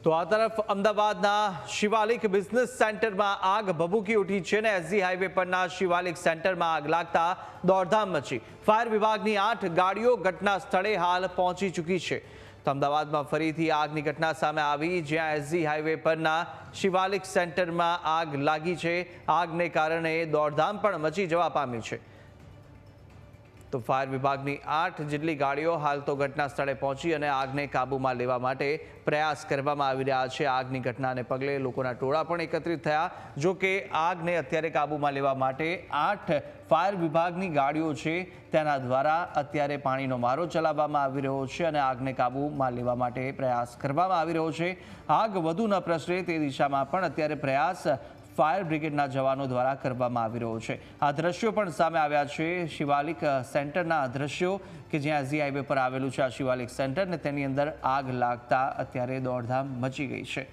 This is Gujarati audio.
તો આ તરફ અમદાવાદના શિવાલિક બિઝનેસ સેન્ટરમાં આગ ભભૂકી ઉઠી છે ને એસજી હાઈવે પરના શિવાલિક સેન્ટરમાં આગ લાગતા દોડધામ મચી। ફાયર વિભાગની 8 ગાડીઓ ઘટના સ્થળે હાલ પહોંચી ચૂકી છે। તો અમદાવાદમાં ફરીથી આગની ઘટના સામે આવી, જ્યાં એસજી હાઈવે પરના શિવાલિક સેન્ટરમાં આગ લાગી છે। આગને કારણે દોડધામ પણ મચી જવા પામી છે। તો ફાયર વિભાગની 8 જેટલી ગાડીઓ હાલ તો ઘટના સ્થળે પહોંચી અને આગને કાબૂમાં લેવા માટે પ્રયાસ કરવામાં આવી રહ્યા છે। આગની ઘટનાને પગલે લોકોના ટોળા પણ એકત્રિત થયા। જો કે આગને અત્યારે કાબૂમાં લેવા માટે 8 ફાયર વિભાગની ગાડીઓ છે તેના દ્વારા અત્યારે પાણીનો મારો ચલાવવામાં આવી રહ્યો છે અને આગને કાબૂમાં લેવા માટે પ્રયાસ કરવામાં આવી રહ્યો છે। આગ વધુ ન પ્રસરે તે દિશામાં પણ અત્યારે પ્રયાસ ફાયર બ્રિગેડના જવાનો દ્વારા કરવામાં આવી રહ્યો છે। આ દ્રશ્યો પણ સામે આવ્યા છે શિવાલિક સેન્ટરના દ્રશ્યો કે જ્યાં એસજી હાઈવે પર આવેલું છે આ શિવાલિક સેન્ટર ને તેની અંદર આગ લાગતા અત્યારે દોડધામ મચી ગઈ છે।